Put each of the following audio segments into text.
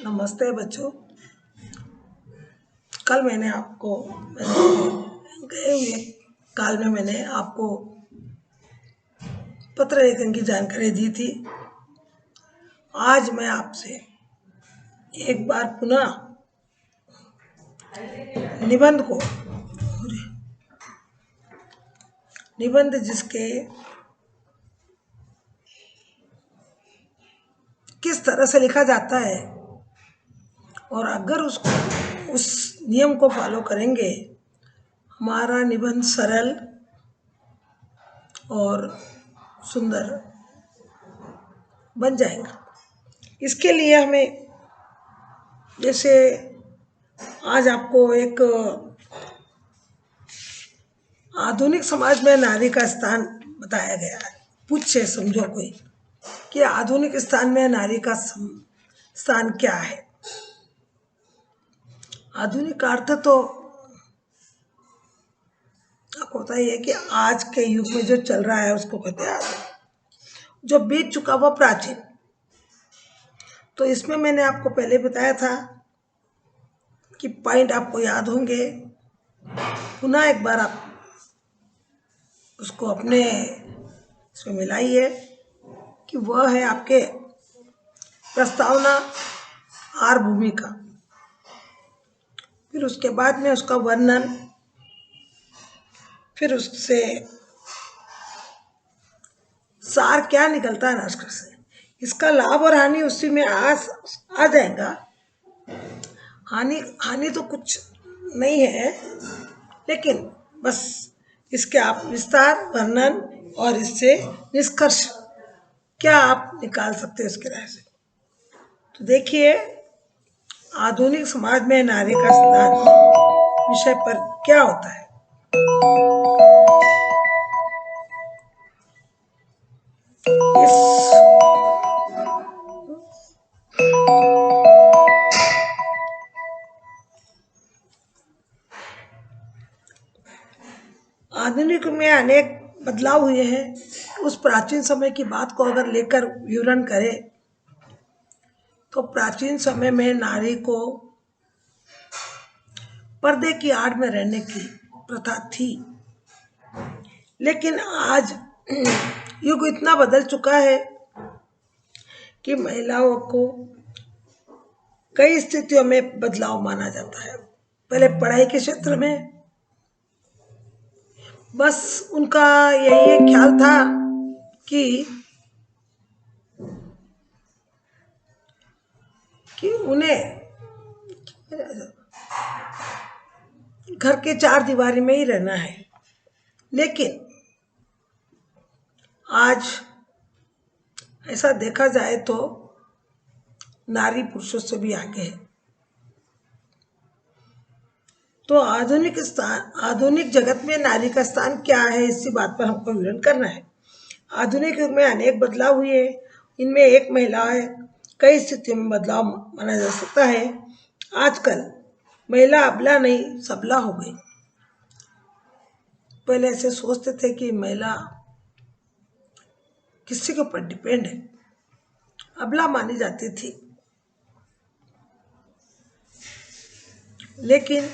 नमस्ते बच्चों। कल मैंने गए हुए काल में मैंने आपको पत्र लेखन की जानकारी दी थी। आज मैं आपसे एक बार पुनः निबंध जिसके किस तरह से लिखा जाता है और अगर उस नियम को फॉलो करेंगे हमारा निबंध सरल और सुंदर बन जाएगा। इसके लिए हमें जैसे आज आपको एक आधुनिक समाज में नारी का स्थान बताया गया है। पूछे समझो कोई कि आधुनिक स्थान में नारी का स्थान क्या है। आधुनिक का अर्थ तो आपको पता ही है कि आज के युग में जो चल रहा है उसको कहते हैं आधुनिक। जो बीत चुका वो प्राचीन। तो इसमें मैंने आपको पहले बताया था कि पॉइंट आपको याद होंगे। पुनः एक बार आप उसको अपने इसमें मिलाइए कि वह है आपके प्रस्तावना आर भूमिका, फिर उसके बाद में उसका वर्णन, फिर उससे सार क्या निकलता है नाटक से, इसका लाभ और हानि उसी में आ जाएगा। हानि तो कुछ नहीं है, लेकिन बस इसके आप विस्तार वर्णन और इससे निष्कर्ष क्या आप निकाल सकते हैं इसके राय से। तो देखिए, आधुनिक समाज में नारी का स्थान विषय पर क्या होता है। आधुनिक में अनेक बदलाव हुए हैं। उस प्राचीन समय की बात को अगर लेकर विवरण करें तो प्राचीन समय में नारी को पर्दे की आड़ में रहने की प्रथा थी, लेकिन आज युग इतना बदल चुका है कि महिलाओं को कई स्थितियों में बदलाव माना जाता है। पहले पढ़ाई के क्षेत्र में बस उनका यही ख्याल था कि उन्हें घर के चार दीवारी में ही रहना है, लेकिन आज ऐसा देखा जाए तो नारी पुरुषों से भी आगे है। तो आधुनिक जगत में नारी का स्थान क्या है, इसी बात पर हमको विवरण करना है। आधुनिक युग में अनेक बदलाव हुए, इनमें एक महिला है कई स्थितियों में बदलाव माना जा सकता है। आजकल महिला अबला नहीं सबला हो गई। पहले ऐसे सोचते थे कि महिला किसी के ऊपर डिपेंड है, अबला मानी जाती थी, लेकिन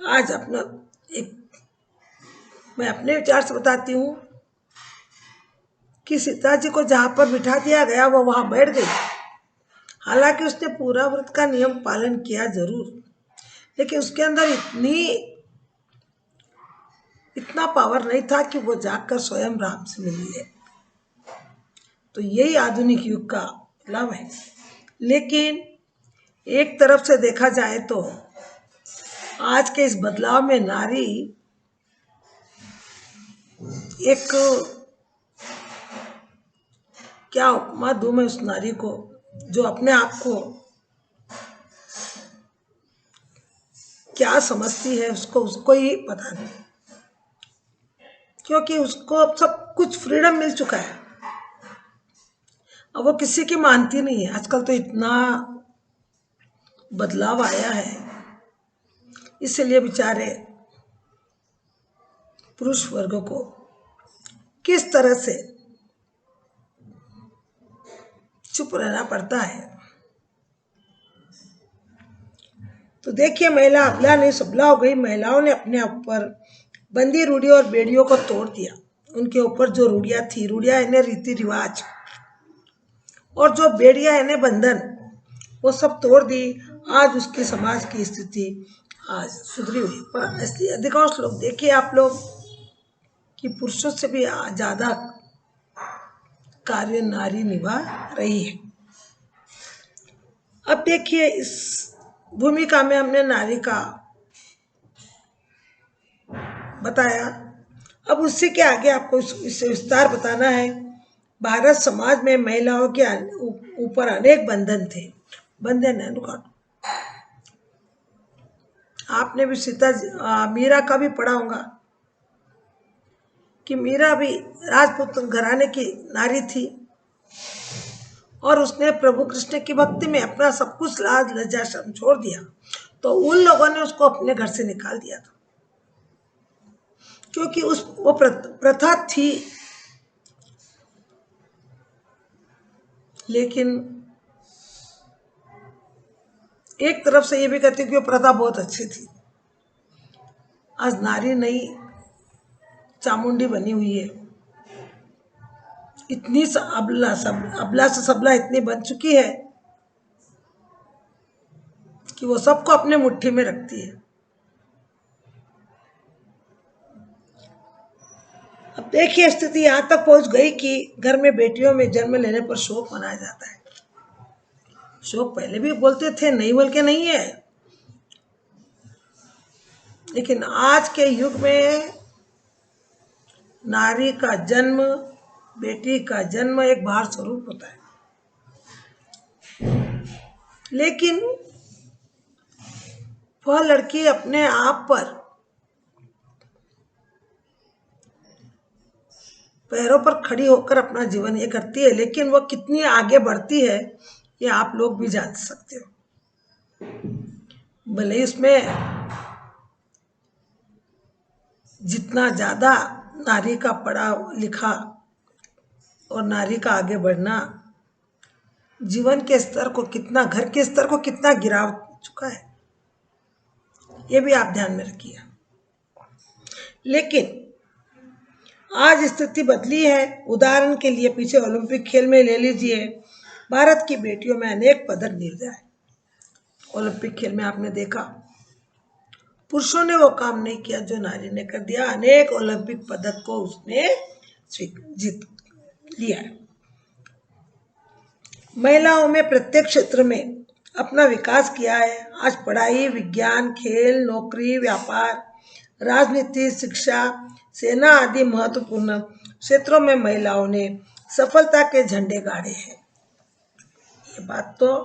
आज मैं अपने विचार से बताती हूँ कि सीता जी को जहाँ पर बिठा दिया गया वो वहाँ बैठ गई। हालांकि उसने पूरा व्रत का नियम पालन किया जरूर, लेकिन उसके अंदर इतना पावर नहीं था कि वो जाकर स्वयं राम से मिल ले। तो यही आधुनिक युग का लाभ है। लेकिन एक तरफ से देखा जाए तो आज के इस बदलाव में नारी एक क्या उपमा दूं मैं उस नारी को जो अपने आप को क्या समझती है, उसको ही पता नहीं, क्योंकि उसको अब सब कुछ फ्रीडम मिल चुका है। अब वो किसी की मानती नहीं है। आजकल तो इतना बदलाव आया है, इसलिए बेचारे पुरुष वर्ग को किस तरह से चुप रहना पड़ता है। तो देखिए महिला अबला नहीं सबला हो गई। महिलाओं ने अपने ऊपर बंदी रूढ़ी और बेड़ियों को तोड़ दिया। उनके ऊपर जो रूढ़ियाँ थी, रूढ़ियाँ इन्हें रीति रिवाज, और जो बेड़ियाँ इन्हें बंधन, वो सब तोड़ दी। आज उसके समाज की स्थिति आज सुधरी हुई। पर इसलिए अधिकांश लोग देखिए आप लोग कि पुरुषों से भी ज्यादा कार्य नारी निभा रही है। अब देखिए इस भूमिका में हमने नारी का बताया। अब उससे के आगे आपको इससे विस्तार बताना है। भारत समाज में महिलाओं के ऊपर अनेक बंधन थे। बंधन है, आपने भी मीरा का भी पढ़ा होगा कि मीरा भी राजपूत घराने की नारी थी और उसने प्रभु कृष्ण की भक्ति में अपना सब कुछ लाज लज्जा शर्म छोड़ दिया। तो उन लोगों ने उसको अपने घर से निकाल दिया था, क्योंकि वो प्रथा थी। लेकिन एक तरफ से ये भी कहती कि वो प्रथा बहुत अच्छी थी। आज नारी नई चामुंडी बनी हुई है, इतनी अबला से सबला इतनी बन चुकी है कि वो सबको अपने मुट्ठी में रखती है। अब देखिए स्थिति यहाँ तक पहुंच गई कि घर में बेटियों में जन्म लेने पर शोक मनाया जाता है। शोक पहले भी बोलते थे, नहीं बोल के नहीं है, लेकिन आज के युग में नारी का जन्म, बेटी का जन्म एक भार स्वरूप होता है। लेकिन वह लड़की अपने आप पर पैरों पर खड़ी होकर अपना जीवन ये करती है। लेकिन वह कितनी आगे बढ़ती है ये आप लोग भी जान सकते हो। भले इसमें जितना ज्यादा नारी का पढ़ा लिखा और नारी का आगे बढ़ना जीवन के स्तर को कितना, घर के स्तर को कितना गिरा चुका है, ये भी आप ध्यान में रखिए। लेकिन आज स्थिति बदली है। उदाहरण के लिए पीछे ओलंपिक खेल में ले लीजिए, भारत की बेटियों में अनेक पदक मिल जाए। ओलंपिक खेल में आपने देखा पुरुषों ने वो काम नहीं किया जो नारी ने कर दिया। अनेक ओलंपिक पदक को उसने जीत लिया है। महिलाओं में प्रत्येक क्षेत्र में अपना विकास किया है। आज पढ़ाई, विज्ञान, खेल, नौकरी, व्यापार, राजनीति, शिक्षा, सेना आदि महत्वपूर्ण क्षेत्रों में महिलाओं ने सफलता के झंडे गाड़े हैं। ये बात तो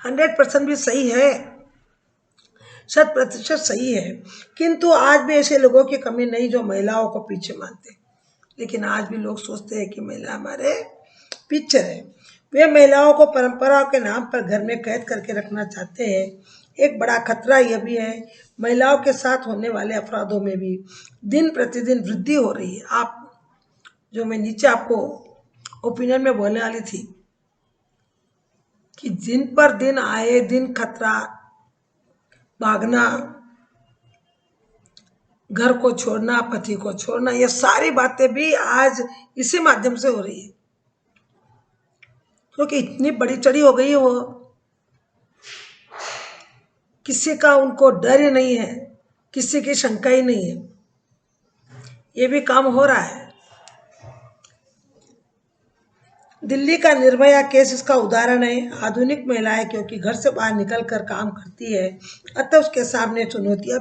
100% भी सही है, 100% सही है। किंतु आज भी ऐसे लोगों की कमी नहीं जो महिलाओं को पीछे मानते। लेकिन आज भी लोग सोचते हैं कि महिला हमारे पीछे है। वे महिलाओं को परंपराओं के नाम पर घर में कैद करके रखना चाहते हैं। एक बड़ा खतरा यह भी है, महिलाओं के साथ होने वाले अपराधों में भी दिन प्रतिदिन वृद्धि हो रही है। आप जो मैं नीचे आपको ओपिनियन में बोलने वाली थी कि दिन पर दिन आए दिन खतरा, भागना, घर को छोड़ना, पति को छोड़ना, ये सारी बातें भी आज इसी माध्यम से हो रही है। क्योंकि इतनी बड़ी चढ़ी हो गई है, वो किसी का उनको डर ही नहीं है, किसी की शंका ही नहीं है। ये भी काम हो रहा है। दिल्ली का निर्भया केस इसका उदाहरण है। आधुनिक महिलाएं क्योंकि घर से बाहर निकल कर काम करती है, अतः उसके सामने चुनौतियां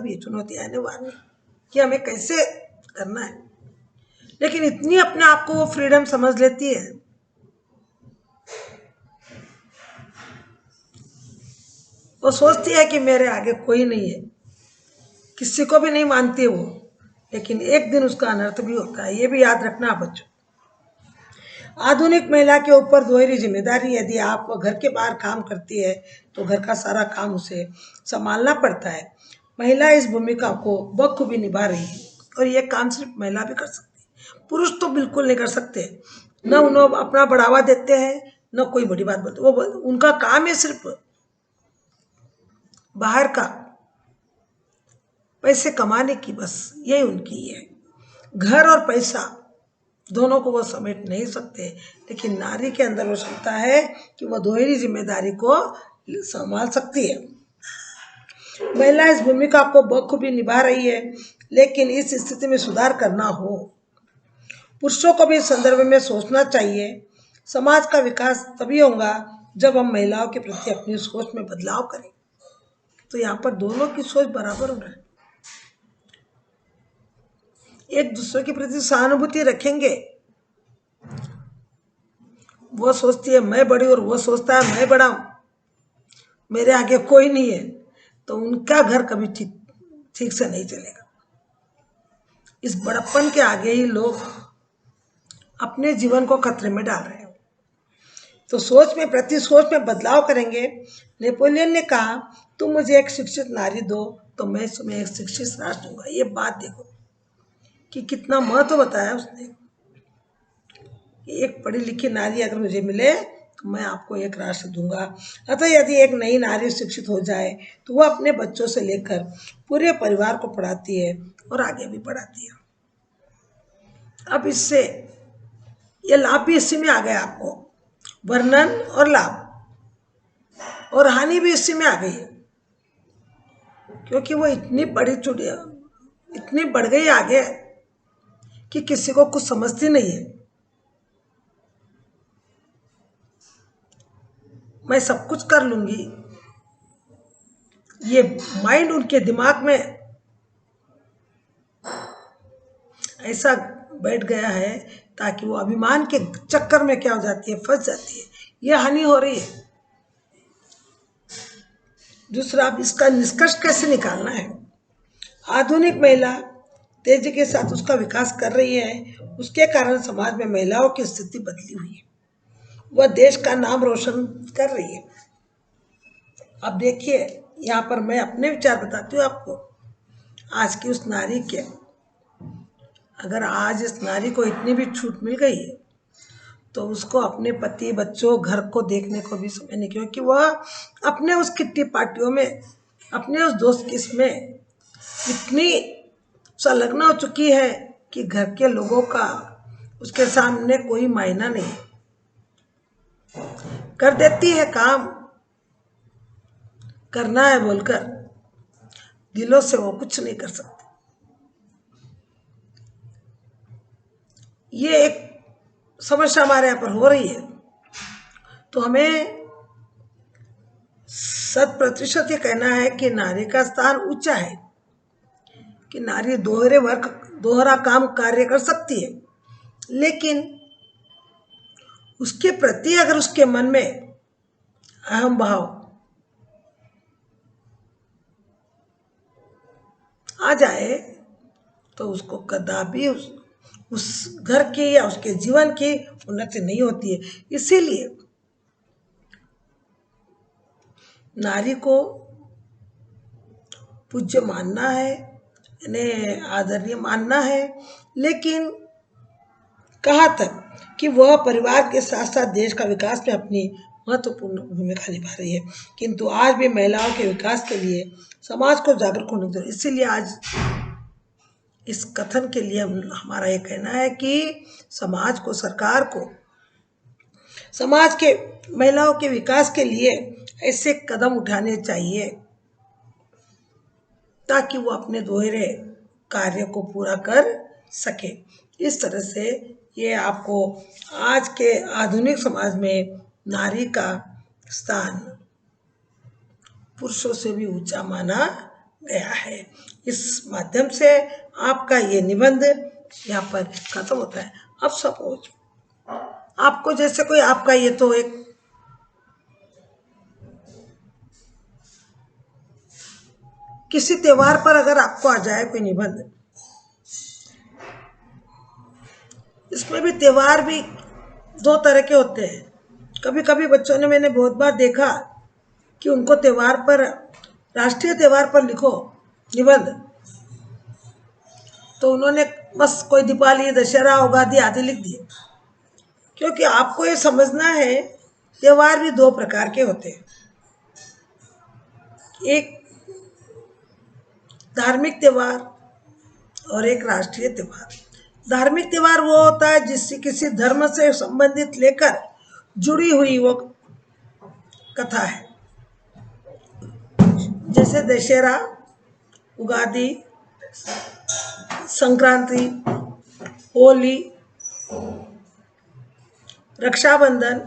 अनिवार्य कि हमें कैसे करना है। लेकिन इतनी अपने आप को वो फ्रीडम समझ लेती है, वो सोचती है कि मेरे आगे कोई नहीं है, किसी को भी नहीं मानती वो। लेकिन एक दिन उसका अनर्थ भी होता है, ये भी याद रखना बच्चों। आधुनिक महिला के ऊपर दोहरी जिम्मेदारी। यदि आप घर के बाहर काम करती है तो घर का सारा काम उसे संभालना पड़ता है। महिला इस भूमिका को बखूबी निभा रही है और ये काम सिर्फ महिला भी कर सकती है, पुरुष तो बिल्कुल नहीं कर सकते। न उन्हें अपना बढ़ावा देते हैं, न कोई बड़ी बात बोलते। वो उनका काम है सिर्फ बाहर का पैसे कमाने की, बस यही उनकी है। घर और पैसा दोनों को वो समेट नहीं सकते, लेकिन नारी के अंदर वो क्षमता है कि वह दोहरी जिम्मेदारी को संभाल सकती है। महिला इस भूमिका को बखूबी निभा रही है, लेकिन इस स्थिति में सुधार करना हो, पुरुषों को भी इस संदर्भ में सोचना चाहिए। समाज का विकास तभी होगा जब हम महिलाओं के प्रति अपनी सोच में बदलाव करें। तो यहाँ पर दोनों की सोच बराबर हो रही है, एक दूसरे के प्रति सहानुभूति रखेंगे। वो सोचती है मैं बड़ी और वो सोचता है मैं बड़ा हूं, मेरे आगे कोई नहीं है, तो उनका घर कभी ठीक से नहीं चलेगा। इस बड़प्पन के आगे ही लोग अपने जीवन को खतरे में डाल रहे हैं। तो सोच में प्रति सोच में बदलाव करेंगे। नेपोलियन ने कहा तुम मुझे एक शिक्षित नारी दो तो मैं तुम्हें एक शिक्षित राष्ट्र दूंगा। ये बात देखो कि कितना महत्व बताया उसने। एक पढ़ी लिखी नारी अगर मुझे मिले तो मैं आपको एक राष्ट्र दूंगा। अतः यदि एक नई नारी शिक्षित हो जाए तो वह अपने बच्चों से लेकर पूरे परिवार को पढ़ाती है और आगे भी पढ़ाती है। अब इससे ये लाभ भी इसी में आ गया, आपको वर्णन और लाभ और हानि भी इसी में आ गई है, क्योंकि वो इतनी बड़ी चुड़िया इतनी बढ़ गई आगे कि किसी को कुछ समझती नहीं है। मैं सब कुछ कर लूंगी, ये माइंड उनके दिमाग में ऐसा बैठ गया है, ताकि वो अभिमान के चक्कर में क्या हो जाती है, फंस जाती है। ये हानि हो रही है। दूसरा, अब इसका निष्कर्ष कैसे निकालना है। आधुनिक महिला तेजी के साथ उसका विकास कर रही है, उसके कारण समाज में महिलाओं की स्थिति बदली हुई है, वह देश का नाम रोशन कर रही है। अब देखिए, यहाँ पर मैं अपने विचार बताती हूँ आपको। आज की उस नारी के, अगर आज इस नारी को इतनी भी छूट मिल गई है तो उसको अपने पति बच्चों घर को देखने को भी समय नहीं, क्योंकि वह अपने उस किट्टी पार्टियों में, अपने उस दोस्त की इसमें इतनी संलग्न हो चुकी है कि घर के लोगों का उसके सामने कोई मायना नहीं। कर देती है काम, करना है बोलकर, दिलों से वो कुछ नहीं कर सकती। ये एक समस्या हमारे यहाँ पर हो रही है। तो हमें 100% ये कहना है कि नारी का स्थान ऊंचा है, कि नारी दोहरा काम कार्य कर सकती है, लेकिन उसके प्रति अगर उसके मन में अहम भाव आ जाए तो उसको कदापि उस घर की या उसके जीवन की उन्नति नहीं होती है। इसीलिए नारी को पूज्य मानना है, इन्हें आदरणीय मानना है, लेकिन कहाँ तक कि वह परिवार के साथ साथ देश का विकास में अपनी महत्वपूर्ण भूमिका निभा रही है। किंतु आज भी महिलाओं के विकास के लिए समाज को जागरूक होने की जरूरत। इसीलिए आज इस कथन के लिए हमारा ये कहना है कि समाज को, सरकार को समाज के महिलाओं के विकास के लिए ऐसे कदम उठाने चाहिए ताकि वो अपने दोहरे कार्य को पूरा कर सके। इस तरह से ये आपको आज के आधुनिक समाज में नारी का स्थान पुरुषों से भी ऊंचा माना गया है। इस माध्यम से आपका ये निबंध यहाँ पर खत्म होता है। अब सपोज आपको जैसे कोई आपका ये तो एक किसी त्योहार पर अगर आपको आ जाए कोई निबंध, इसमें भी त्योहार भी दो तरह के होते हैं। कभी कभी बच्चों ने, मैंने बहुत बार देखा कि उनको त्योहार पर, राष्ट्रीय त्योहार पर लिखो निबंध, तो उन्होंने बस कोई दीपावली, दशहरा, उगादि आदि लिख दिए। क्योंकि आपको ये समझना है त्योहार भी दो प्रकार के होते हैं। एक धार्मिक त्यौहार और एक राष्ट्रीय त्यौहार। धार्मिक त्यौहार वो होता है जिससे किसी धर्म से संबंधित लेकर जुड़ी हुई वो कथा है, जैसे दशहरा, उगादि, संक्रांति, होली, रक्षाबंधन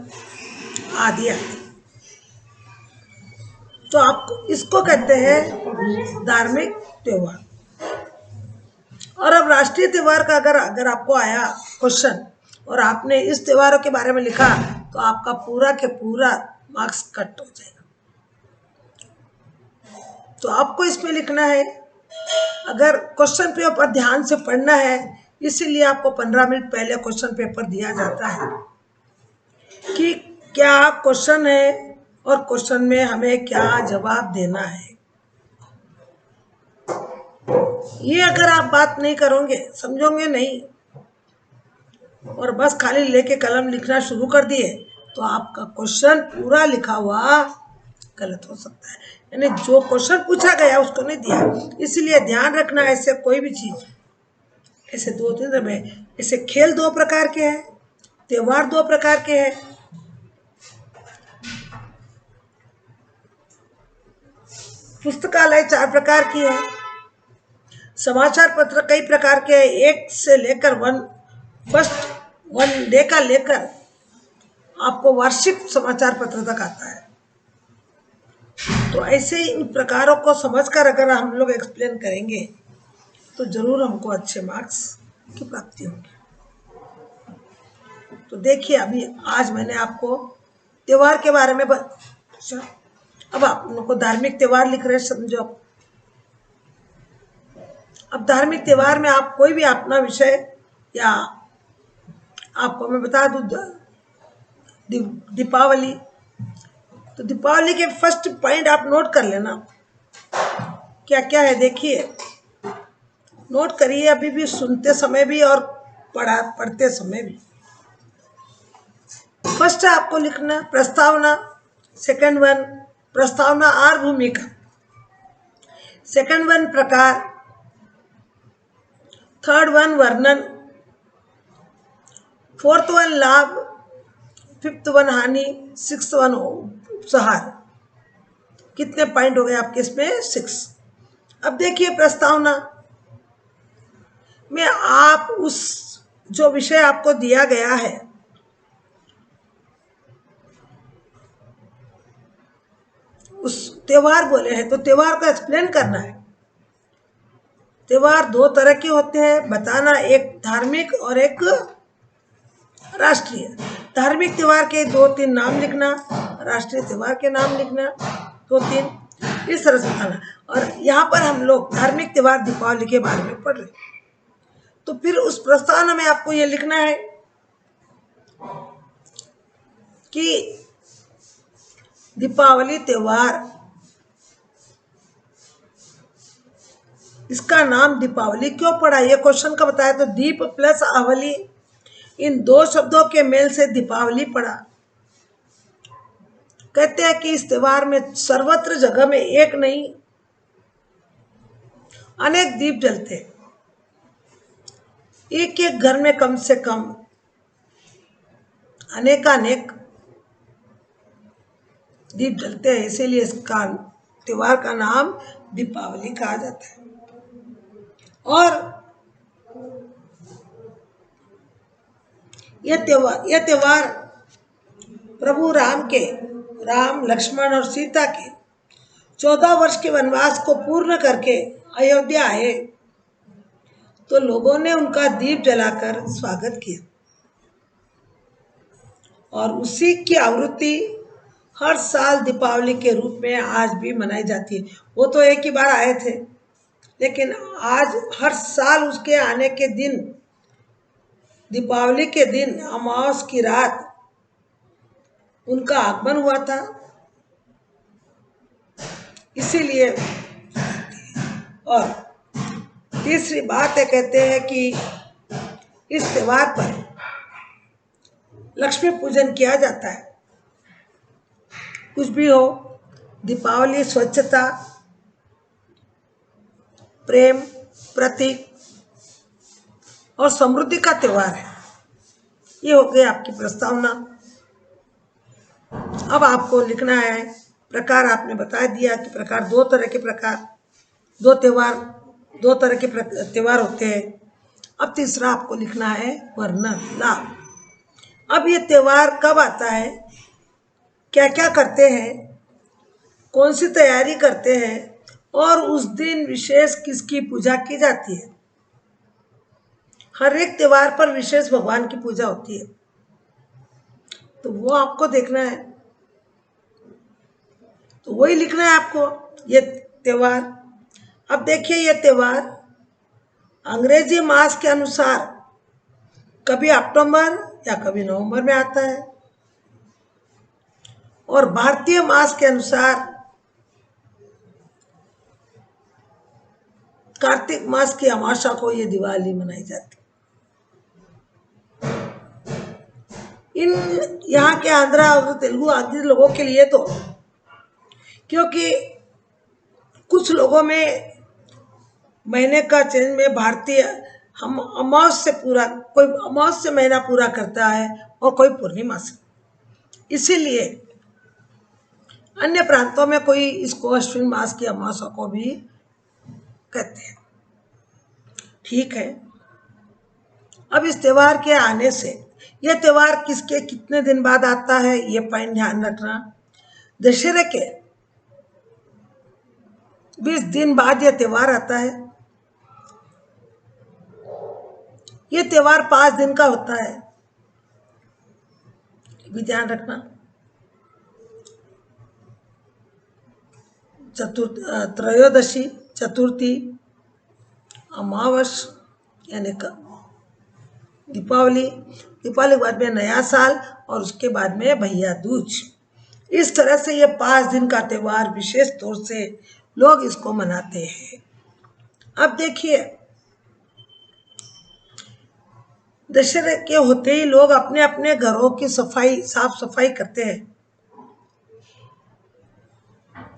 आदि आदि। तो आपको इसको कहते हैं धार्मिक त्यौहार। और अब राष्ट्रीय त्यौहार का अगर आपको आया क्वेश्चन और आपने इस त्योहारों के बारे में लिखा तो आपका पूरा के पूरा मार्क्स कट हो जाएगा। तो आपको इसमें लिखना है, अगर क्वेश्चन पेपर ध्यान से पढ़ना है, इसीलिए आपको 15 मिनट पहले क्वेश्चन पेपर दिया जाता है कि क्या क्वेश्चन है और क्वेश्चन में हमें क्या जवाब देना है। ये अगर आप बात नहीं करोगे, समझोगे नहीं और बस खाली लेके कलम लिखना शुरू कर दिए तो आपका क्वेश्चन पूरा लिखा हुआ गलत हो सकता है। यानी जो क्वेश्चन पूछा गया उसको नहीं दिया। इसलिए ध्यान रखना, ऐसे कोई भी चीज, ऐसे 2-3 तरह में, ऐसे खेल 2 प्रकार के हैं, त्योहार 2 प्रकार के हैं, पुस्तकालय 4 प्रकार की है, समाचार पत्र कई प्रकार के हैं, 1 से लेकर 1 डे का लेकर आपको वार्षिक समाचार पत्र तक आता है। तो ऐसे ही इन प्रकारों को समझकर अगर हम लोग एक्सप्लेन करेंगे तो जरूर हमको अच्छे मार्क्स की प्राप्ति होगी। तो देखिए, अभी आज मैंने आपको त्योहार के बारे में अब आप लोगों को धार्मिक त्योहार लिख रहे, समझो। अब धार्मिक त्योहार में आप कोई भी अपना विषय, या आपको मैं बता दूं दीपावली, तो दीपावली के फर्स्ट पॉइंट आप नोट कर लेना क्या क्या है। देखिए, नोट करिए, अभी भी सुनते समय भी और पढ़ते समय भी। फर्स्ट आपको लिखना प्रस्तावना, सेकंड वन प्रस्तावना और भूमिका, सेकंड वन प्रकार, थर्ड वन वर्णन, फोर्थ वन लाभ, फिफ्थ वन हानि, सिक्स्थ वन उपसंहार। कितने पॉइंट हो गए आपके इसमें? 6। अब देखिए, प्रस्तावना में आप उस जो विषय आपको दिया गया है उस त्योहार बोले हैं तो त्योहार को एक्सप्लेन करना है। त्योहार 2 तरह के होते हैं बताना, एक धार्मिक और एक राष्ट्रीय। धार्मिक त्योहार के 2-3 नाम लिखना, राष्ट्रीय त्योहार के नाम लिखना 2-3, इस तरह से बताना। और यहाँ पर हम लोग धार्मिक त्योहार दीपावली के बारे में पढ़ रहे, तो फिर उस प्रस्तावना में आपको ये लिखना है कि दीपावली त्योहार, इसका नाम दीपावली क्यों पड़ा, ये क्वेश्चन का बताया। तो दीप प्लस आवली, इन 2 शब्दों के मेल से दीपावली पड़ा। कहते हैं कि इस त्योहार में सर्वत्र जगह में एक नहीं अनेक दीप जलते, एक एक घर में कम से कम अनेकानेक दीप जलते हैं, इसीलिए इसका त्योहार का नाम दीपावली कहा जाता है। और यह त्योहार प्रभु राम लक्ष्मण और सीता के 14 वर्ष के वनवास को पूर्ण करके अयोध्या आए तो लोगों ने उनका दीप जलाकर स्वागत किया, और उसी की आवृत्ति हर साल दीपावली के रूप में आज भी मनाई जाती है। वो तो एक ही बार आए थे, लेकिन आज हर साल उसके आने के दिन, दीपावली के दिन अमावस की रात उनका आगमन हुआ था, इसीलिए। और तीसरी बात है, कहते हैं कि इस त्योहार पर लक्ष्मी पूजन किया जाता है। कुछ भी हो, दीपावली स्वच्छता, प्रेम, प्रतीक और समृद्धि का त्योहार है। ये हो गई आपकी प्रस्तावना। अब आपको लिखना है प्रकार। आपने बता दिया कि प्रकार दो तरह के प्रकार, दो तरह के त्योहार होते हैं। अब तीसरा आपको लिखना है वर्णन, लाभ। अब ये त्योहार कब आता है, क्या क्या करते हैं, कौन सी तैयारी करते हैं और उस दिन विशेष किसकी पूजा की जाती है। हर एक त्योहार पर विशेष भगवान की पूजा होती है, तो वो आपको देखना है, तो वही लिखना है आपको ये त्योहार। अब देखिए ये त्योहार अंग्रेजी मास के अनुसार कभी अक्टूबर या कभी नवंबर में आता है, और भारतीय मास के अनुसार कार्तिक मास की अमावस्या को ये दिवाली मनाई जाती है। इन यहाँ के आंध्रा और तेलुगु आदि लोगों के लिए तो, क्योंकि कुछ लोगों में महीने का चेंज में भारतीय हम अमावस्या से पूरा, कोई अमावस्या से महीना पूरा करता है और कोई पूर्णिमा से, इसीलिए अन्य प्रांतों में कोई इसको अश्विन मास की अमावस्या को भी कहते हैं। ठीक है। अब इस त्योहार के आने से, यह त्योहार किसके कितने दिन बाद आता है, ये पॉइंट ध्यान रखना। दशहरे के 20 दिन बाद यह त्योहार आता है। यह त्योहार 5 दिन का होता है, भी ध्यान रखना। त्रयोदशी, चतुर्थी, अमावस यानी दीपावली, दीपावली के बाद में नया साल और उसके बाद में भैया दूज। इस तरह से ये 5 दिन का त्योहार विशेष तौर से लोग इसको मनाते हैं। अब देखिए दशहरे के होते ही लोग अपने अपने घरों की साफ सफाई करते हैं,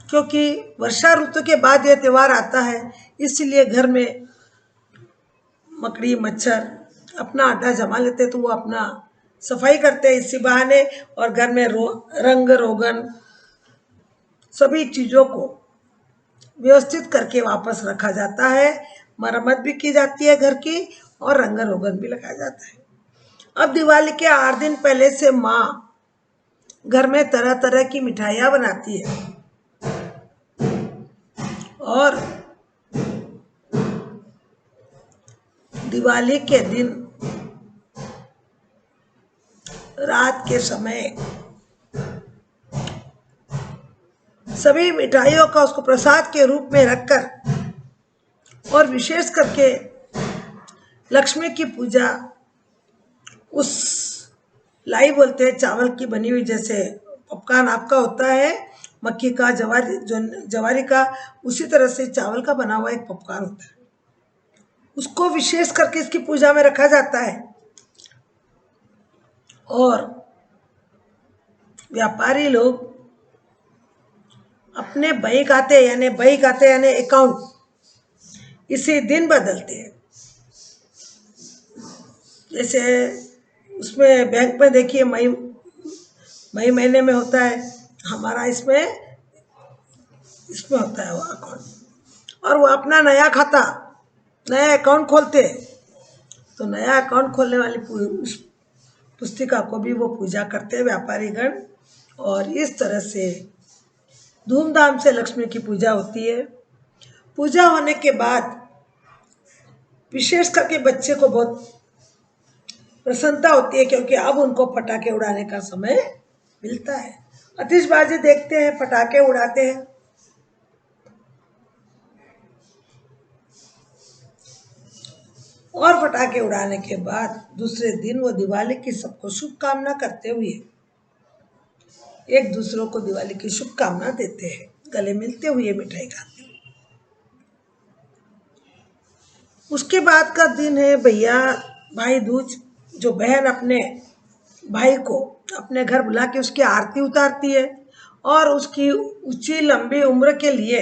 क्योंकि वर्षा ऋतु के बाद यह त्योहार आता है, इसलिए घर में मकड़ी मच्छर अपना अड्डा जमा लेते, तो वो अपना सफाई करते हैं इसी बहाने, और घर में रंग रोगन सभी चीज़ों को व्यवस्थित करके वापस रखा जाता है। मरम्मत भी की जाती है घर की, और रंग रोगन भी लगाया जाता है। अब दिवाली के 8 दिन पहले से माँ घर में तरह तरह की मिठाइयाँ बनाती है, और दिवाली के दिन रात के समय सभी मिठाइयों का उसको प्रसाद के रूप में रखकर, और विशेष करके लक्ष्मी की पूजा उस लाई बोलते हैं चावल की बनी हुई, जैसे पॉपकॉर्न आपका होता है मक्की का, जवारी का, उसी तरह से चावल का बना हुआ एक पॉपकॉर्न होता है, उसको विशेष करके इसकी पूजा में रखा जाता है। और व्यापारी लोग अपने बही खाते यानी अकाउंट इसी दिन बदलते हैं। जैसे उसमें बैंक में देखिए मई महीने में होता है, हमारा इसमें होता है वो अकाउंट, और वो अपना नया अकाउंट खोलते हैं, तो नया अकाउंट खोलने वाली पुस्तिका को भी वो पूजा करते हैं व्यापारीगण, और इस तरह से धूमधाम से लक्ष्मी की पूजा होती है। पूजा होने के बाद विशेष करके बच्चे को बहुत प्रसन्नता होती है, क्योंकि अब उनको पटाखे उड़ाने का समय मिलता है। आतिशबाजी देखते हैं, पटाखे उड़ाते हैं। और पटाखे उड़ाने के बाद दूसरे दिन वो दिवाली की सबको शुभकामना करते हुए एक दूसरों को दिवाली की शुभकामना देते हैं, गले मिलते हुए मिठाई खाते हैं। उसके बाद का दिन है भैया भाई दूज, जो बहन अपने भाई को अपने घर बुला के उसकी आरती उतारती है, और उसकी ऊंची लंबी उम्र के लिए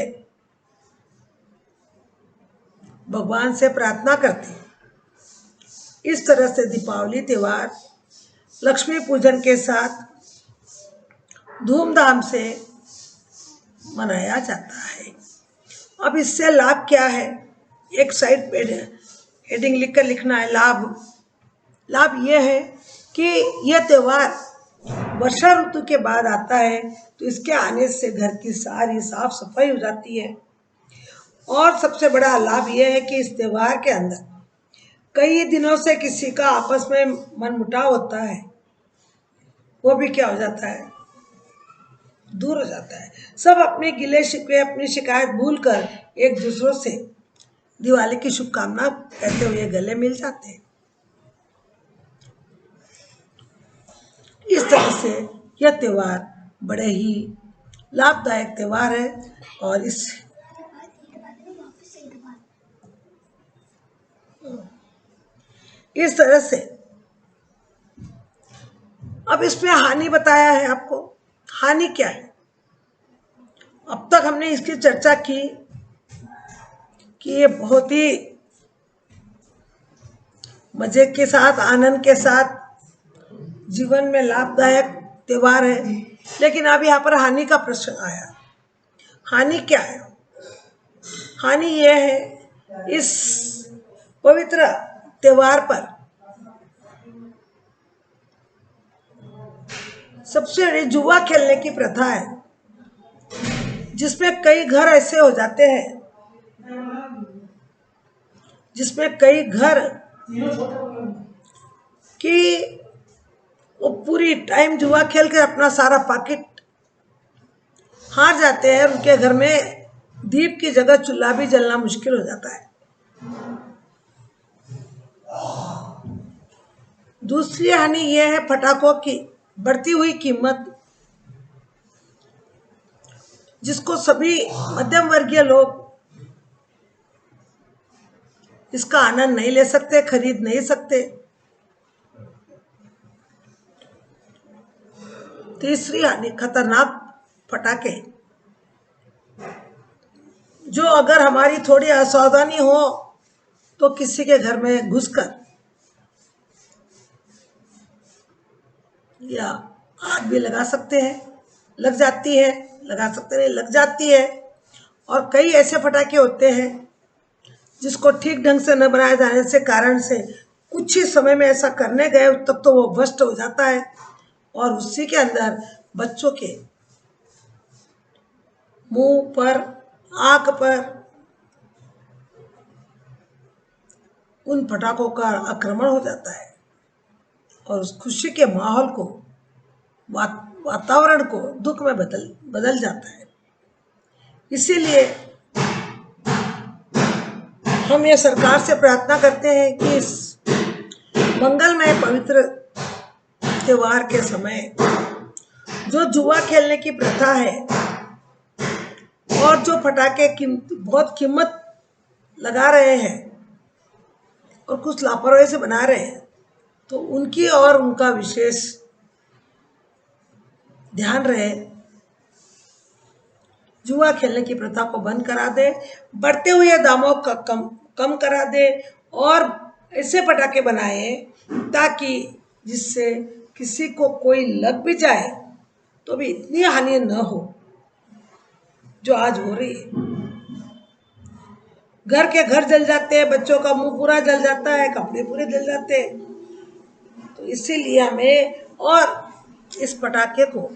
भगवान से प्रार्थना करती हूँ। इस तरह से दीपावली त्यौहार लक्ष्मी पूजन के साथ धूमधाम से मनाया जाता है। अब इससे लाभ क्या है, एक साइड पे हेडिंग लिखकर लिखना है लाभ। लाभ यह है कि यह त्यौहार वर्षा ऋतु के बाद आता है, तो इसके आने से घर की सारी साफ सफाई हो जाती है। और सबसे बड़ा लाभ यह है कि इस त्यौहार के अंदर कई दिनों से किसी का आपस में मनमुटाव होता है, वो भी क्या हो जाता है, दूर हो जाता है। सब अपने गिले शिकवे अपनी शिकायत भूलकर एक दूसरों से दिवाली की शुभकामना कहते हुए गले मिल जाते हैं। इस तरह से यह त्यौहार बड़े ही लाभदायक त्यौहार है। और इस तरह से अब इसमें हानि बताया है आपको। हानि क्या है, अब तक हमने इसकी चर्चा की कि ये बहुत ही मजे के साथ आनंद के साथ जीवन में लाभदायक त्यौहार है। लेकिन अब यहाँ पर हानि का प्रश्न आया। हानि क्या है? हानि यह है, इस पवित्र त्यौहार पर सबसे बड़ी जुआ खेलने की प्रथा है, जिसमें कई घर ऐसे हो जाते हैं, जिसमें कई घर कि वो पूरी टाइम जुआ खेल के अपना सारा पॉकेट हार जाते हैं। उनके घर में दीप की जगह चूल्हा भी जलना मुश्किल हो जाता है। दूसरी हानि यह है पटाखों की बढ़ती हुई कीमत, जिसको सभी मध्यम वर्गीय लोग इसका आनंद नहीं ले सकते, खरीद नहीं सकते। तीसरी हानि खतरनाक पटाखे, जो अगर हमारी थोड़ी असावधानी हो तो किसी के घर में घुसकर या आग भी लगा सकते हैं, लग जाती है, लगा सकते नहीं, लग जाती है। और कई ऐसे पटाखे होते हैं जिसको ठीक ढंग से न बनाए जाने से कारण से कुछ ही समय में ऐसा करने गए तब तो वो भ्रष्ट हो जाता है, और उसी के अंदर बच्चों के मुंह पर, आंख पर उन पटाखों का आक्रमण हो जाता है और उस खुशी के माहौल को, वातावरण को दुख में बदल जाता है। इसीलिए हम ये सरकार से प्रार्थना करते हैं कि इस मंगलमय पवित्र त्यौहार के समय जो जुआ खेलने की प्रथा है और जो पटाखे बहुत कीमत लगा रहे हैं और कुछ लापरवाही से बना रहे हैं, तो उनकी और उनका विशेष ध्यान रहे, जुआ खेलने की प्रथा को बंद करा दे, बढ़ते हुए दामों का कम करा दे और ऐसे पटाखे बनाए ताकि जिससे किसी को कोई लग भी जाए तो भी इतनी हानि न हो जो आज हो रही है। घर के घर जल जाते हैं, बच्चों का मुंह पूरा जल जाता है, कपड़े पूरे जल जाते हैं। तो इसीलिए हमें और इस पटाखे को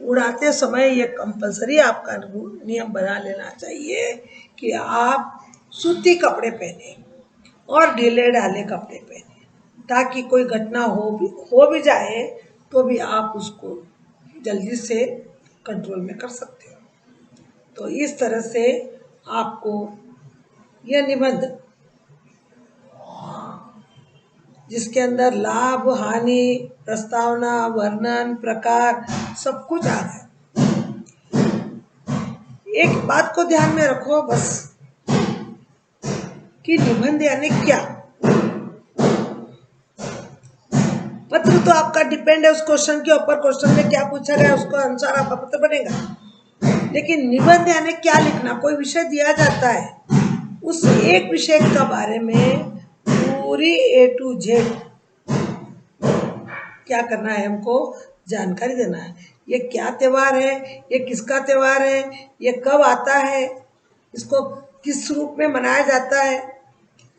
उड़ाते समय ये कंपलसरी आपका नियम बना लेना चाहिए कि आप सूती कपड़े पहने और ढीले ढाले कपड़े पहने, ताकि कोई घटना हो भी जाए तो भी आप उसको जल्दी से कंट्रोल में कर सकते हो। तो इस तरह से आपको यह निबंध, जिसके अंदर लाभ, हानि, प्रस्तावना, वर्णन, प्रकार सब कुछ आ गया। एक बात को ध्यान में रखो बस कि निबंध यानी क्या। पत्र तो आपका डिपेंड है उस क्वेश्चन के ऊपर, क्वेश्चन में क्या पूछा गया उसको अनुसार आपका पत्र बनेगा। लेकिन निबंध यानी क्या लिखना, कोई विषय दिया जाता है उस एक विषय का बारे में पूरी A to Z क्या करना है, हमको जानकारी देना है। ये क्या त्यौहार है, ये किसका त्यौहार है, ये कब आता है, इसको किस रूप में मनाया जाता है।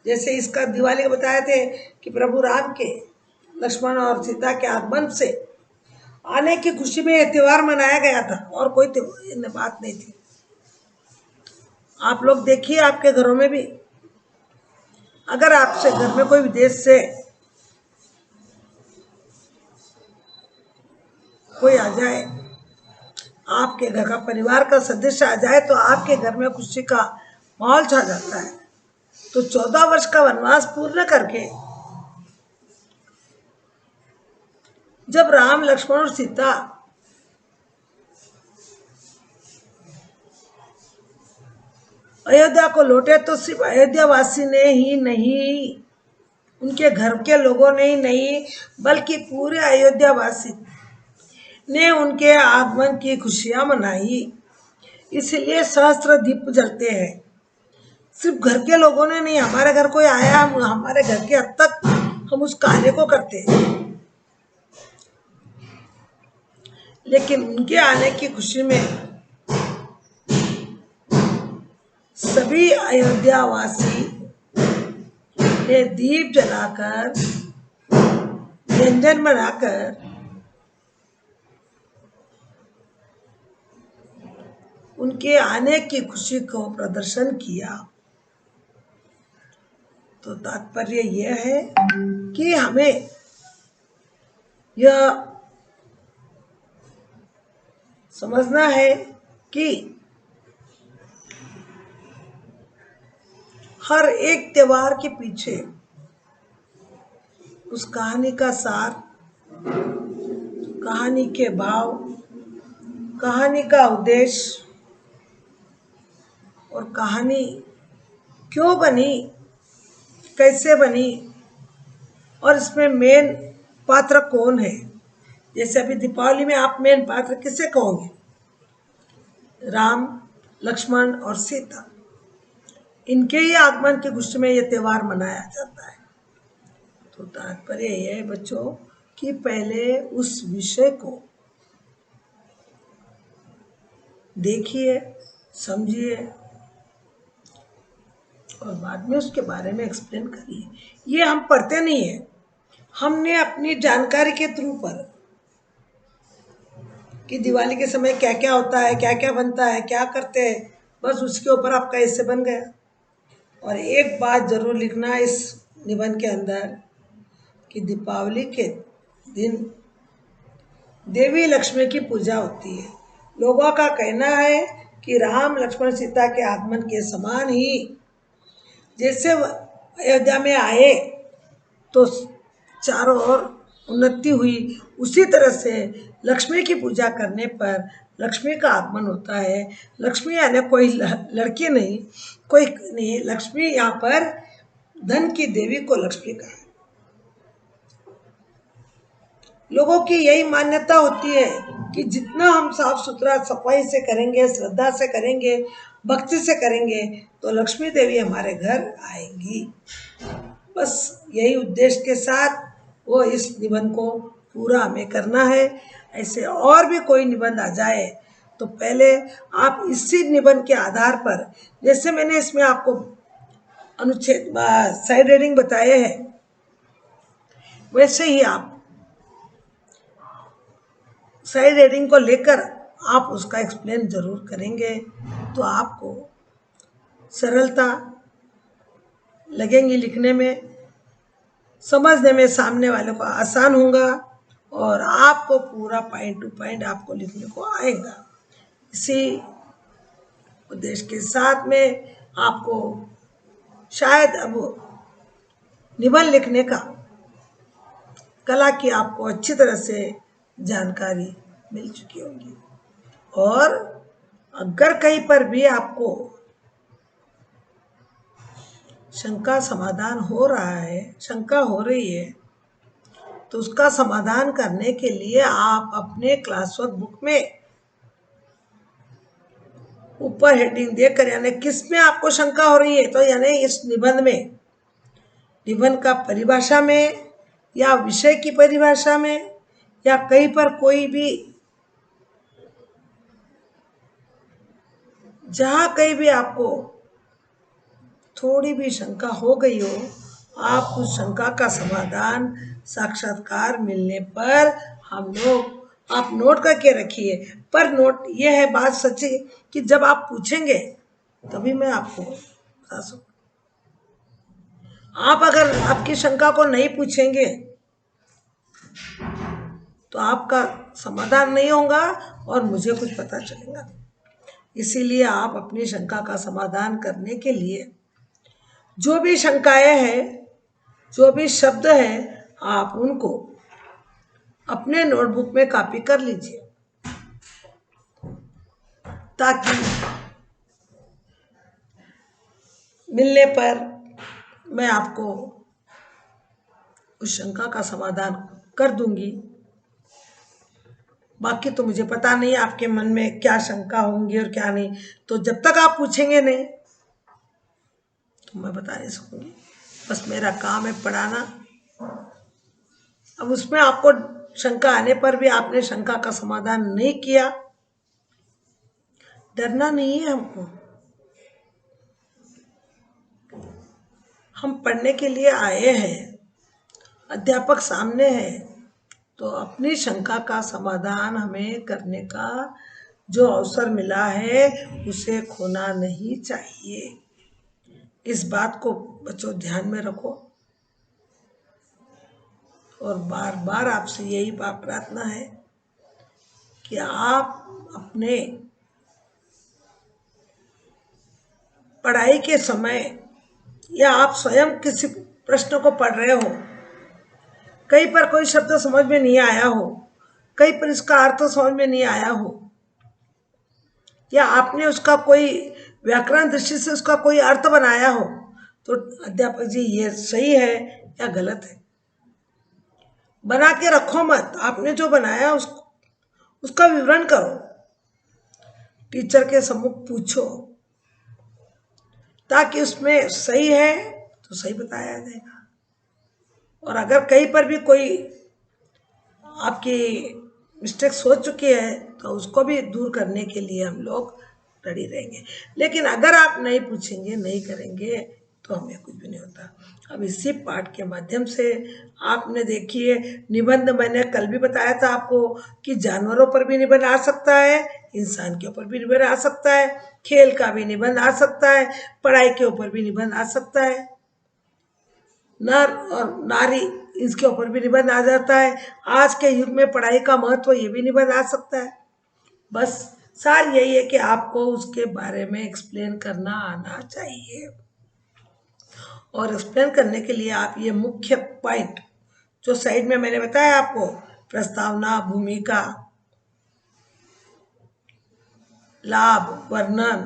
जैसे इसका दिवाली बताए थे कि प्रभु राम के लक्ष्मण और सीता के आगमन से आने की खुशी में यह त्यौहार मनाया गया था, और कोई बात नहीं थी। आप लोग देखिए आपके घरों में भी, अगर आपसे घर में कोई विदेश से कोई आ जाए, आपके घर का परिवार का सदस्य आ जाए, तो आपके घर में खुशी का माहौल छा जाता है। तो 14 वर्ष का वनवास पूर्ण करके जब राम लक्ष्मण और सीता अयोध्या को लौटे, तो सिर्फ अयोध्या वासी ने ही नहीं, उनके घर के लोगों ने ही नहीं, बल्कि पूरे अयोध्या वासी ने उनके आगमन की खुशियां मनाई। इसलिए सहस्त्र दीप जलते हैं। सिर्फ घर के लोगों ने नहीं, हमारे घर कोई आया, हमारे घर के हद तक हम उस कार्य को करते हैं। लेकिन उनके आने की खुशी में सभी अयोध्यावासी ने दीप जलाकर, व्यंजन बनाकर उनके आने की खुशी को प्रदर्शन किया। तो तात्पर्य यह है कि हमें यह समझना है कि हर एक त्योहार के पीछे उस कहानी का सार, कहानी के भाव, कहानी का उद्देश्य और कहानी क्यों बनी, कैसे बनी, और इसमें मेन पात्र कौन है। जैसे अभी दीपावली में आप मेन पात्र किसे कहोगे? राम, लक्ष्मण और सीता। इनके ही आगमन की खुशी में यह त्यौहार मनाया जाता है। तो तात्पर्य यह है बच्चों कि पहले उस विषय को देखिए, समझिए और बाद में उसके बारे में एक्सप्लेन करिए। ये हम पढ़ते नहीं है, हमने अपनी जानकारी के थ्रू पर कि दिवाली के समय क्या क्या होता है, क्या क्या बनता है, क्या करते हैं, बस उसके ऊपर आपका ऐसे बन गया। और एक बात जरूर लिखना इस निबंध के अंदर कि दीपावली के दिन देवी लक्ष्मी की पूजा होती है। लोगों का कहना है कि राम लक्ष्मण सीता के आगमन के समान ही जैसे अयोध्या में आए तो चारों ओर उन्नति हुई, उसी तरह से लक्ष्मी की पूजा करने पर लक्ष्मी का आगमन होता है। लक्ष्मी यानी कोई लड़की नहीं, कोई नहीं, लक्ष्मी यहाँ पर धन की देवी को लक्ष्मी कहा। लोगों की यही मान्यता होती है कि जितना हम साफ सुथरा सफाई से करेंगे, श्रद्धा से करेंगे, भक्ति से करेंगे, तो लक्ष्मी देवी हमारे घर आएंगी। बस यही उद्देश्य के साथ वो इस निबंध को पूरा हमें करना है। ऐसे और भी कोई निबंध आ जाए तो पहले आप इसी निबंध के आधार पर, जैसे मैंने इसमें आपको अनुच्छेद साइड रीडिंग बताए हैं, वैसे ही आप साइड रीडिंग को लेकर आप उसका एक्सप्लेन जरूर करेंगे, तो आपको सरलता लगेंगी लिखने में, समझने में सामने वाले को आसान होगा और आपको पूरा पॉइंट टू पॉइंट आपको लिखने को आएगा। इसी उद्देश्य के साथ में आपको शायद अब निबंध लिखने का कला की आपको अच्छी तरह से जानकारी मिल चुकी होगी। और अगर कहीं पर भी आपको शंका समाधान हो रहा है, शंका हो रही है, तो उसका समाधान करने के लिए आप अपने क्लास वर्क बुक में ऊपर हेडिंग देकर, यानी किस में आपको शंका हो रही है, तो यानी इस निबंध में, निबंध का परिभाषा में या विषय की परिभाषा में या कहीं पर कोई भी, जहां कहीं भी आपको थोड़ी भी शंका हो गई हो, आप उस शंका का समाधान साक्षात्कार मिलने पर हम लोग, आप नोट करके रखिए। पर नोट ये है, बात सच्ची कि जब आप पूछेंगे तभी मैं आपको बता सकूं। आप अगर आपकी शंका को नहीं पूछेंगे तो आपका समाधान नहीं होगा और मुझे कुछ पता चलेगा। इसीलिए आप अपनी शंका का समाधान करने के लिए जो भी शंकाएं हैं, जो भी शब्द हैं, आप उनको अपने नोटबुक में कॉपी कर लीजिए, ताकि मिलने पर मैं आपको उस शंका का समाधान कर दूंगी। बाकी तो मुझे पता नहीं आपके मन में क्या शंका होंगी और क्या नहीं, तो जब तक आप पूछेंगे नहीं तो मैं बता नहीं सकूंगी। बस मेरा काम है पढ़ाना। अब उसमें आपको शंका आने पर भी आपने शंका का समाधान नहीं किया, डरना नहीं है हमको। हम पढ़ने के लिए आए हैं, अध्यापक सामने है, तो अपनी शंका का समाधान हमें करने का जो अवसर मिला है उसे खोना नहीं चाहिए। इस बात को बच्चों ध्यान में रखो। और बार बार आपसे यही बात प्रार्थना है कि आप अपने पढ़ाई के समय या आप स्वयं किसी प्रश्न को पढ़ रहे हो, कहीं पर कोई शब्द समझ में नहीं आया हो, कहीं पर इसका अर्थ समझ में नहीं आया हो, या आपने उसका कोई व्याकरण दृष्टि से उसका कोई अर्थ बनाया हो, तो अध्यापक जी ये सही है या गलत है बना के रखो मत। आपने जो बनाया उसका विवरण करो, टीचर के सम्मुख पूछो, ताकि उसमें सही है तो सही बताया जाएगा। और अगर कहीं पर भी कोई आपकी मिस्टेक हो चुकी है तो उसको भी दूर करने के लिए हम लोग रेडी रहेंगे। लेकिन अगर आप नहीं पूछेंगे, नहीं करेंगे तो हमें कुछ भी नहीं होता। अब इसी पाठ के माध्यम से आपने देखिए, निबंध मैंने कल भी बताया था आपको कि जानवरों पर भी निबंध आ सकता है, इंसान के ऊपर भी निबंध आ सकता है, खेल का भी निबंध आ सकता है, पढ़ाई के ऊपर भी निबंध आ सकता है, नर और नारी इसके ऊपर भी निबंध आ जाता है। आज के युग में पढ़ाई का महत्व ये भी निबंध आ सकता है। बस सार यही है कि आपको उसके बारे में एक्सप्लेन करना आना चाहिए। और एक्सप्लेन करने के लिए आप ये मुख्य पॉइंट जो साइड में मैंने बताया आपको, प्रस्तावना, भूमिका, लाभ, वर्णन,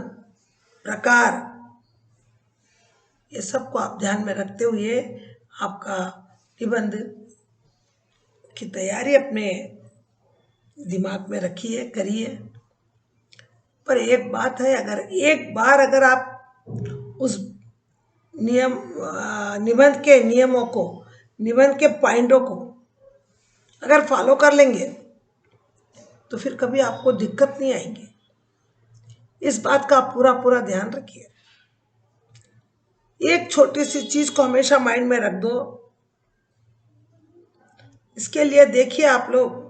प्रकार, ये सबको आप ध्यान में रखते हुए आपका निबंध की तैयारी अपने दिमाग में रखिए, करिए। पर एक बात है, अगर एक बार अगर आप उस निबंध के नियमों को, निबंध के पॉइंटों को अगर फॉलो कर लेंगे तो फिर कभी आपको दिक्कत नहीं आएगी। इस बात का आप पूरा पूरा ध्यान रखिए। एक छोटी सी चीज को हमेशा माइंड में रख दो। इसके लिए देखिए, आप लोग,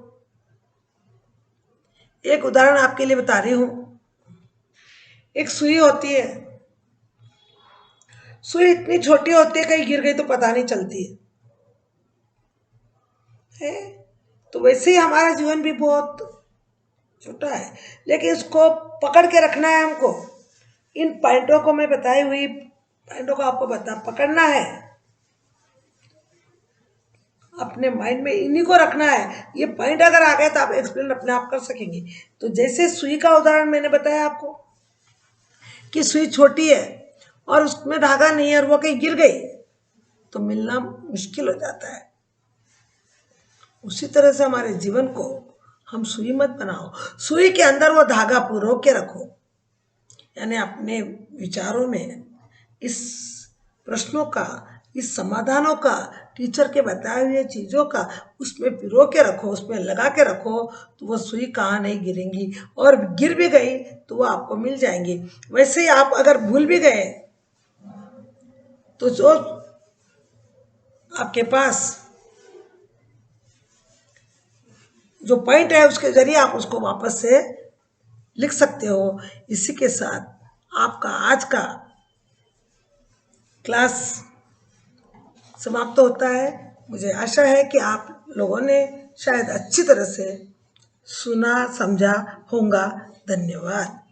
एक उदाहरण आपके लिए बता रही हूं। एक सुई होती है, सुई इतनी छोटी होती है कहीं गिर गई तो पता नहीं चलती है। तो वैसे ही हमारा जीवन भी बहुत छोटा है, लेकिन इसको पकड़ के रखना है हमको। इन पॉइंटों को मैं बताई हुई पॉइंटों को आपको पकड़ना है, अपने माइंड में इन्हीं को रखना है। ये पॉइंट अगर आ गए तो आप एक्सप्लेन अपने आप कर सकेंगे। तो जैसे सुई का उदाहरण मैंने बताया आपको कि सुई छोटी है और उसमें धागा नहीं है और वो कहीं गिर गई तो मिलना मुश्किल हो जाता है। उसी तरह से हमारे जीवन को हम सुई मत बनाओ, सुई के अंदर वो धागा पुरो के रखो। यानी अपने विचारों में इस प्रश्नों का, इस समाधानों का, टीचर के बताए हुए चीज़ों का उसमें पिरो के रखो, उसमें लगा के रखो, तो वो सुई कहाँ नहीं गिरेंगी, और गिर भी गई तो वो आपको मिल जाएंगी। वैसे ही आप अगर भूल भी गए तो जो आपके पास जो पॉइंट है उसके जरिए आप उसको वापस से लिख सकते हो। इसी के साथ आपका आज का क्लास समाप्त होता है। मुझे आशा है कि आप लोगों ने शायद अच्छी तरह से सुना समझा होगा। धन्यवाद।